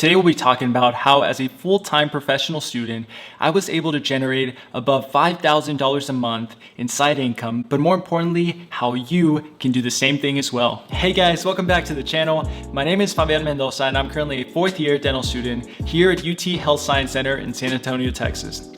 today we'll be talking about how as a full-time professional student, I was able to generate above $5,000 a month in side income, but more importantly, how you can do the same thing as well. Hey guys, welcome back to the channel. My name is Fabian Mendoza and I'm currently a fourth year dental student here at UT Health Science Center in San Antonio, Texas.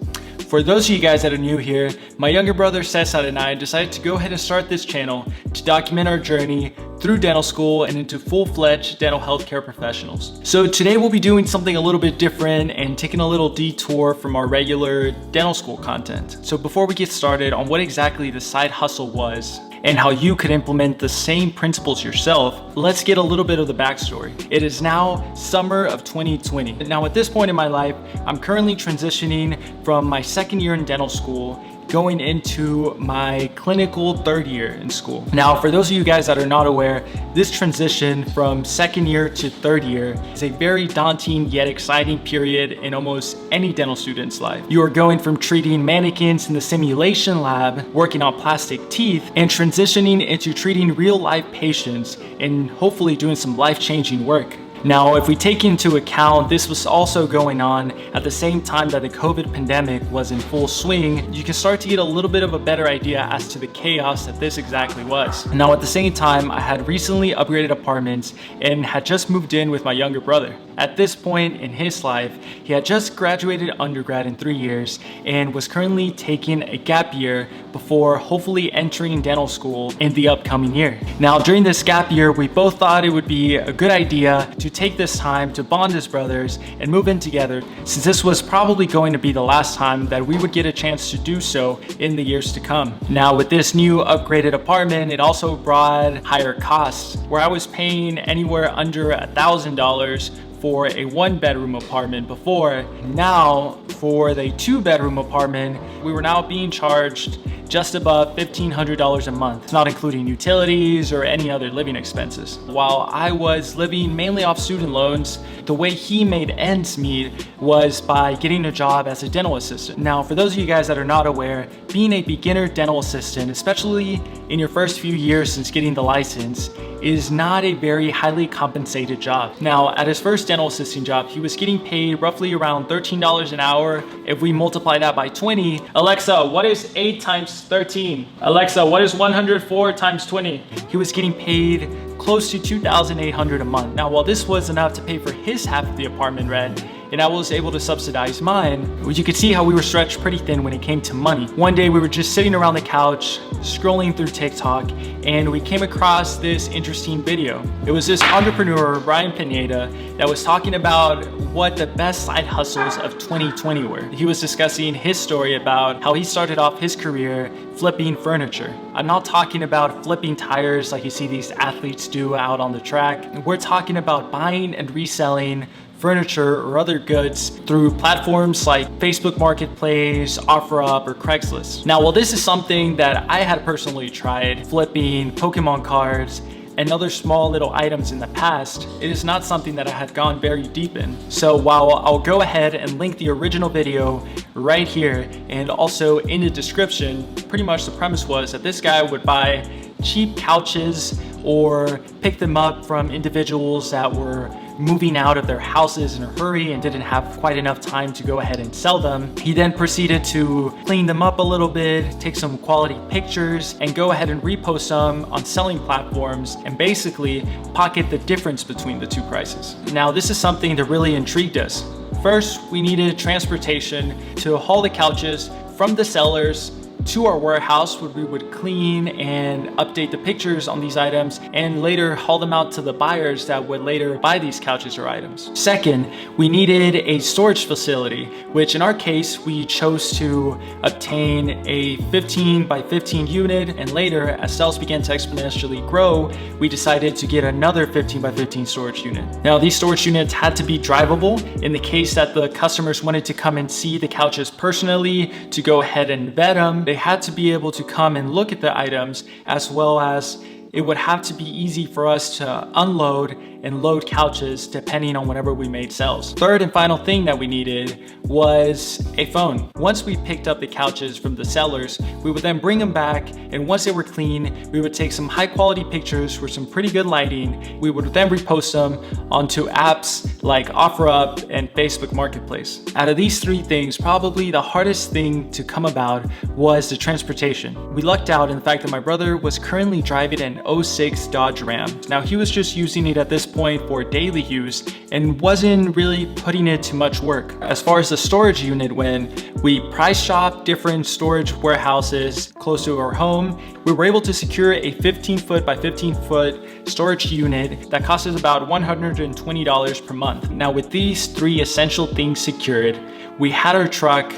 For those of you guys that are new here, my younger brother Cesar and I decided to go ahead and start this channel to document our journey through dental school and into full-fledged dental healthcare professionals. So today we'll be doing something a little bit different and taking a little detour from our regular dental school content. So before we get started on what exactly the side hustle was and how you could implement the same principles yourself, let's get a little bit of the backstory. It is now summer of 2020. Now at this point in my life, I'm currently transitioning from my second year in dental school going into my clinical third year in school. Now, for those of you guys that are not aware, this transition from second year to third year is a very daunting yet exciting period in almost any dental student's life. You are going from treating mannequins in the simulation lab, working on plastic teeth, and transitioning into treating real life patients and hopefully doing some life-changing work. Now, if we take into account this was also going on at the same time that the COVID pandemic was in full swing, you can start to get a little bit of a better idea as to the chaos that this exactly was. Now, at the same time, I had recently upgraded apartments and had just moved in with my younger brother. At this point in his life, he had just graduated undergrad in 3 years and was currently taking a gap year before hopefully entering dental school in the upcoming year. Now, during this gap year, we both thought it would be a good idea to take this time to bond as brothers and move in together, since this was probably going to be the last time that we would get a chance to do so in the years to come. Now, with this new upgraded apartment, it also brought higher costs, where I was paying anywhere under $1,000 for a 1-bedroom apartment before. Now, for the 2-bedroom apartment, we were now being charged just above $1,500 a month, not including utilities or any other living expenses. While I was living mainly off student loans, the way he made ends meet was by getting a job as a dental assistant. Now, for those of you guys that are not aware, being a beginner dental assistant, especially in your first few years since getting the license, is not a very highly compensated job. Now, at his first dental assisting job, he was getting paid roughly around $13 an hour. If we multiply that by 20, Alexa, what is 8 times 13? Alexa, what is 104 times 20? He was getting paid close to $2,800 a month. Now, while this was enough to pay for his half of the apartment rent, and I was able to subsidize mine, you could see how we were stretched pretty thin when it came to money. One day we were just sitting around the couch, scrolling through TikTok, and we came across this interesting video. It was this entrepreneur, Brian Pineda, that was talking about what the best side hustles of 2020 were. He was discussing his story about how he started off his career flipping furniture. I'm not talking about flipping tires like you see these athletes do out on the track. We're talking about buying and reselling furniture or other goods through platforms like Facebook Marketplace, OfferUp, or Craigslist. Now, while this is something that I had personally tried, flipping Pokemon cards and other small little items in the past, it is not something that I had gone very deep in. So while I'll go ahead and link the original video right here and also in the description, pretty much the premise was that this guy would buy cheap couches or pick them up from individuals that were moving out of their houses in a hurry and didn't have quite enough time to go ahead and sell them. He then proceeded to clean them up a little bit, take some quality pictures, and go ahead and repost them on selling platforms and basically pocket the difference between the two prices. Now, this is something that really intrigued us. First, we needed transportation to haul the couches from the sellers to our warehouse where we would clean and update the pictures on these items and later haul them out to the buyers that would later buy these couches or items. Second, we needed a storage facility, which in our case, we chose to obtain a 15 by 15 unit, and later as sales began to exponentially grow, we decided to get another 15 by 15 storage unit. Now, these storage units had to be drivable in the case that the customers wanted to come and see the couches personally to go ahead and vet them. They had to be able to come and look at the items, as well as it would have to be easy for us to unload and load couches depending on whenever we made sales. Third and final thing that we needed was a phone. Once we picked up the couches from the sellers, we would then bring them back, and once they were clean, we would take some high quality pictures with some pretty good lighting. We would then repost them onto apps like OfferUp and Facebook Marketplace. Out of these three things, probably the hardest thing to come about was the transportation. We lucked out in the fact that my brother was currently driving an '06 Dodge Ram. Now he was just using it at this point for daily use and wasn't really putting it to much work. As far as the storage unit went, we price shopped different storage warehouses close to our home. We were able to secure a 15-foot by 15-foot storage unit that cost us about $120 per month. Now with these three essential things secured, we had our truck,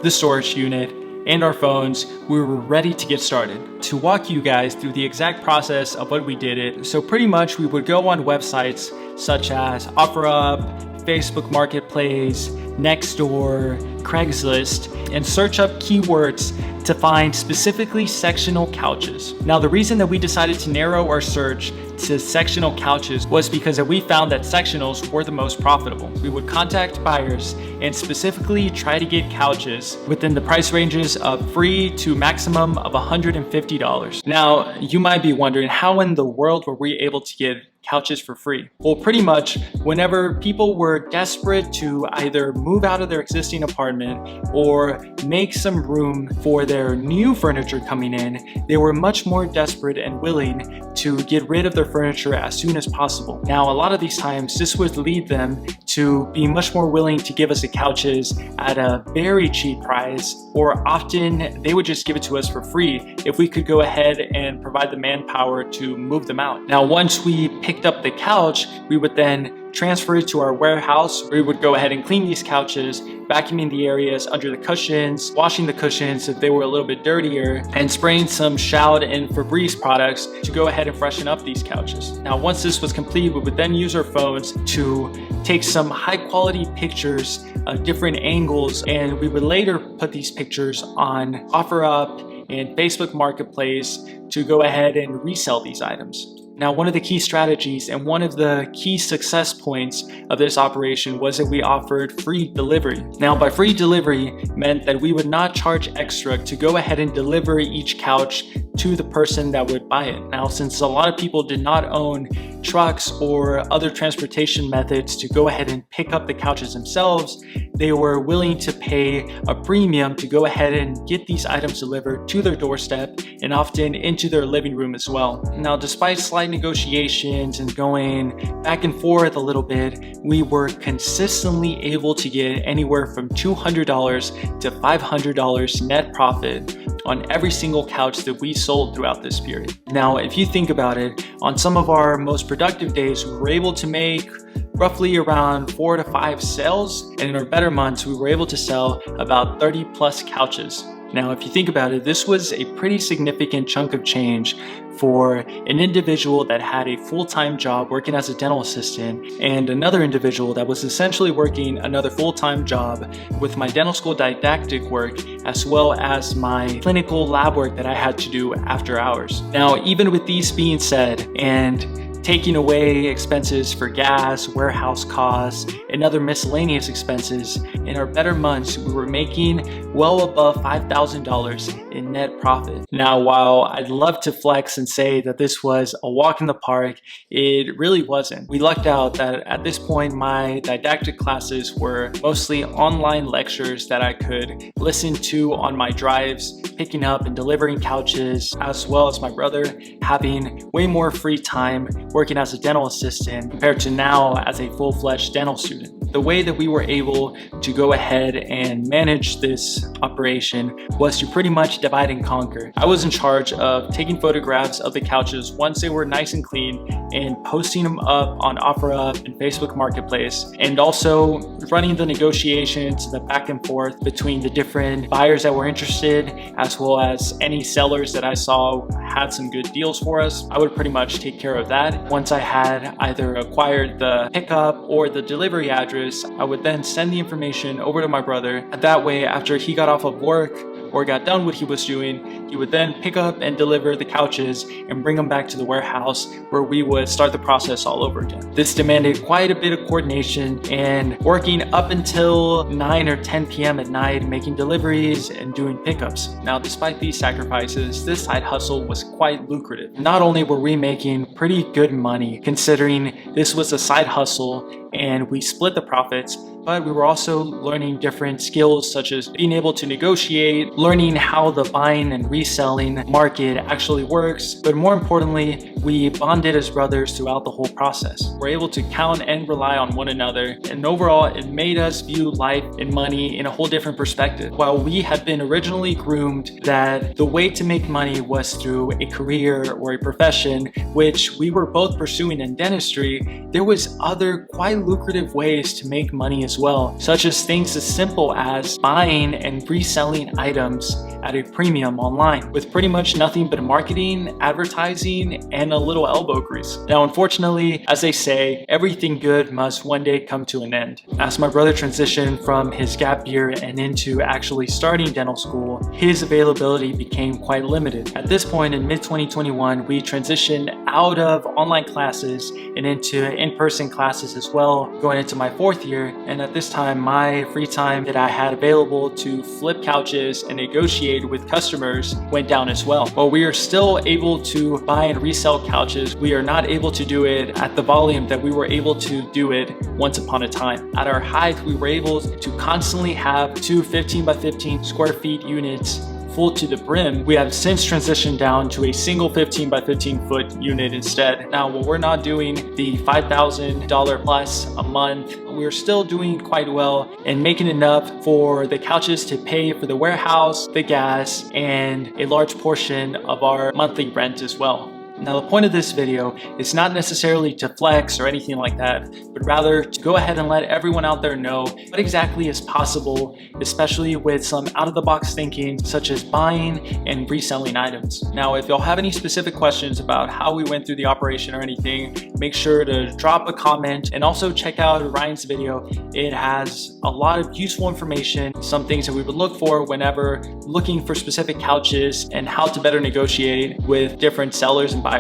the storage unit, and our phones. We were ready to get started. To walk you guys through the exact process of what we did it, so pretty much we would go on websites such as OfferUp, Facebook Marketplace, Nextdoor, Craigslist, and search up keywords to find specifically sectional couches. Now the reason that we decided to narrow our search to sectional couches was because we found that sectionals were the most profitable. We would contact buyers and specifically try to get couches within the price ranges of free to maximum of $150. Now you might be wondering, how in the world were we able to get couches for free? Well, pretty much whenever people were desperate to either move out of their existing apartment or make some room for their new furniture coming in, they were much more desperate and willing to get rid of their furniture as soon as possible. Now, a lot of these times, this would lead them to be much more willing to give us the couches at a very cheap price, or often they would just give it to us for free if we could go ahead and provide the manpower to move them out. Now, once we picked up the couch, we would then transfer it to our warehouse. We would go ahead and clean these couches, vacuuming the areas under the cushions, washing the cushions if they were a little bit dirtier, and spraying some Shout and Febreze products to go ahead and freshen up these couches. Now, once this was complete, we would then use our phones to take some high quality pictures of different angles, and we would later put these pictures on OfferUp and Facebook Marketplace to go ahead and resell these items. Now, one of the key strategies and one of the key success points of this operation was that we offered free delivery. Now, by free delivery meant that we would not charge extra to go ahead and deliver each couch to the person that would buy it. Now, since a lot of people did not own trucks or other transportation methods to go ahead and pick up the couches themselves, they were willing to pay a premium to go ahead and get these items delivered to their doorstep and often into their living room as well. Now, despite slight negotiations and going back and forth a little bit, we were consistently able to get anywhere from $200 to $500 net profit on every single couch that we sold throughout this period. Now, if you think about it, on some of our most productive days, we were able to make roughly around 4 to 5 sales, and in our better months, we were able to sell about 30 plus couches. Now, if you think about it, this was a pretty significant chunk of change for an individual that had a full-time job working as a dental assistant and another individual that was essentially working another full-time job with my dental school didactic work as well as my clinical lab work that I had to do after hours. Now, even with these being said, and taking away expenses for gas, warehouse costs, and other miscellaneous expenses, in our better months, we were making well above $5,000 in net profit. Now, while I'd love to flex and say that this was a walk in the park, it really wasn't. We lucked out that at this point, my didactic classes were mostly online lectures that I could listen to on my drives, picking up and delivering couches, as well as my brother having way more free time working as a dental assistant compared to now as a full-fledged dental student. The way that we were able to go ahead and manage this operation was to pretty much divide and conquer. I was in charge of taking photographs of the couches once they were nice and clean and posting them up on OfferUp and Facebook Marketplace, and also running the negotiations, the back and forth between the different buyers that were interested, as well as any sellers that I saw had some good deals for us. I would pretty much take care of that. Once I had either acquired the pickup or the delivery address, I would then send the information over to my brother. That way, after he got off of work, or got done what he was doing, he would then pick up and deliver the couches and bring them back to the warehouse where we would start the process all over again. This demanded quite a bit of coordination and working up until 9 or 10 p.m. at night, making deliveries and doing pickups. Now, despite these sacrifices, this side hustle was quite lucrative. Not only were we making pretty good money considering this was a side hustle and we split the profits, but we were also learning different skills such as being able to negotiate, learning how the buying and reselling market actually works. But more importantly, we bonded as brothers throughout the whole process. We're able to count and rely on one another, and overall it made us view life and money in a whole different perspective. While we had been originally groomed that the way to make money was through a career or a profession, which we were both pursuing in dentistry, there was other quite lucrative ways to make money as well, such as things as simple as buying and reselling items at a premium online with pretty much nothing but marketing, advertising, and a little elbow grease. Now, unfortunately, as they say, everything good must one day come to an end. As my brother transitioned from his gap year and into actually starting dental school, his availability became quite limited. At this point in mid-2021, we transitioned out of online classes and into in-person classes as well, going into my 4th year. And at this time, my free time that I had available to flip couches and negotiate with customers went down as well. While we are still able to buy and resell couches, we are not able to do it at the volume that we were able to do it once upon a time. At our height, we were able to constantly have 2 15 by 15 square feet units full to the brim. We have since transitioned down to a single 15 by 15 foot unit instead. Now, while we're not doing the $5,000 plus a month, we're still doing quite well and making enough for the couches to pay for the warehouse, the gas, and a large portion of our monthly rent as well. Now, the point of this video is not necessarily to flex or anything like that, but rather to go ahead and let everyone out there know what exactly is possible, especially with some out-of-the-box thinking, such as buying and reselling items. Now, if y'all have any specific questions about how we went through the operation or anything, make sure to drop a comment and also check out Ryan's video. It has a lot of useful information, some things that we would look for whenever looking for specific couches and how to better negotiate with different sellers and buyers.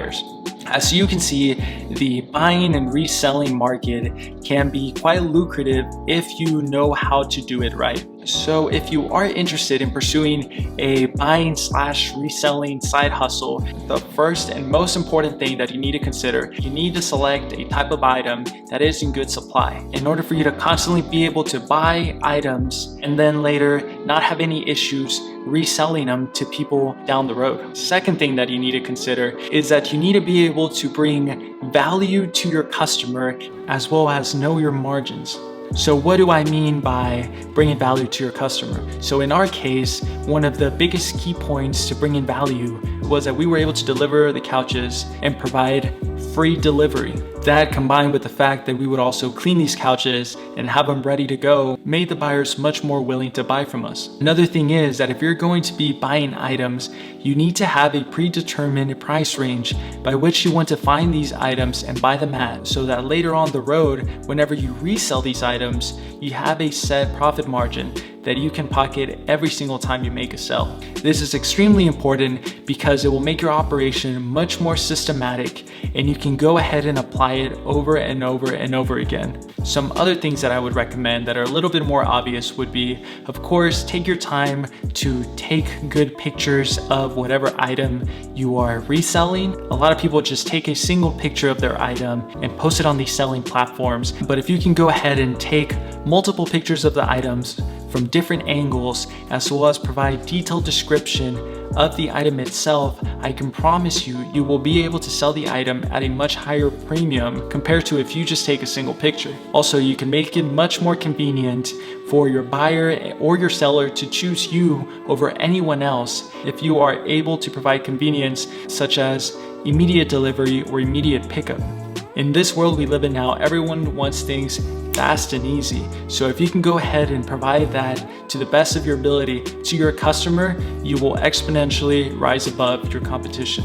As you can see, the buying and reselling market can be quite lucrative if you know how to do it right. So if you are interested in pursuing a buying / reselling side hustle, the first and most important thing that you need to consider, you need to select a type of item that is in good supply in order for you to constantly be able to buy items and then later not have any issues reselling them to people down the road. Second thing that you need to consider is that you need to be able to bring value to your customer as well as know your margins. So what do I mean by bringing value to your customer? So in our case, one of the biggest key points to bringing value was that we were able to deliver the couches and provide free delivery. That, combined with the fact that we would also clean these couches and have them ready to go, made the buyers much more willing to buy from us. Another thing is that if you're going to be buying items, you need to have a predetermined price range by which you want to find these items and buy them at, so that later on the road, whenever you resell these items, you have a set profit margin that you can pocket every single time you make a sell. This is extremely important because it will make your operation much more systematic and you can go ahead and apply it over and over and over again. Some other things that I would recommend that are a little bit more obvious would be, of course, take your time to take good pictures of whatever item you are reselling. A lot of people just take a single picture of their item and post it on these selling platforms. But if you can go ahead and take multiple pictures of the items from different angles, as well as provide detailed description of the item itself, I can promise you, you will be able to sell the item at a much higher premium compared to if you just take a single picture. Also, you can make it much more convenient for your buyer or your seller to choose you over anyone else if you are able to provide convenience such as immediate delivery or immediate pickup. In this world we live in now, everyone wants things fast and easy. So if you can go ahead and provide that to the best of your ability to your customer, you will exponentially rise above your competition.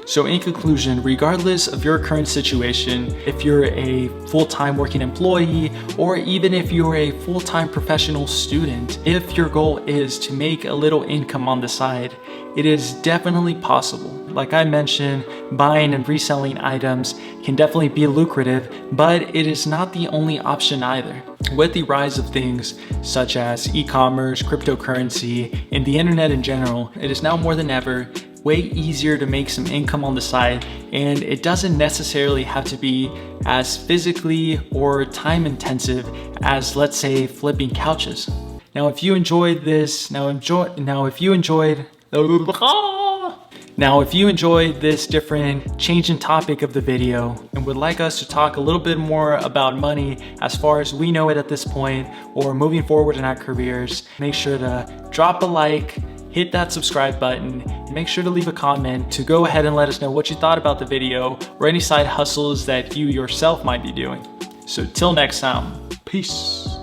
So in conclusion, regardless of your current situation, if you're a full-time working employee, or even if you're a full-time professional student, if your goal is to make a little income on the side, it is definitely possible. Like I mentioned, buying and reselling items can definitely be lucrative, but it is not the only option either. With the rise of things such as e-commerce, cryptocurrency, and the internet in general, it is now more than ever way easier to make some income on the side, and it doesn't necessarily have to be as physically or time intensive as, let's say, flipping couches. Now if you enjoyed this different change in topic of the video and would like us to talk a little bit more about money as far as we know it at this point, or moving forward in our careers, make sure to drop a like, hit that subscribe button, and make sure to leave a comment to go ahead and let us know what you thought about the video or any side hustles that you yourself might be doing. So till next time, peace.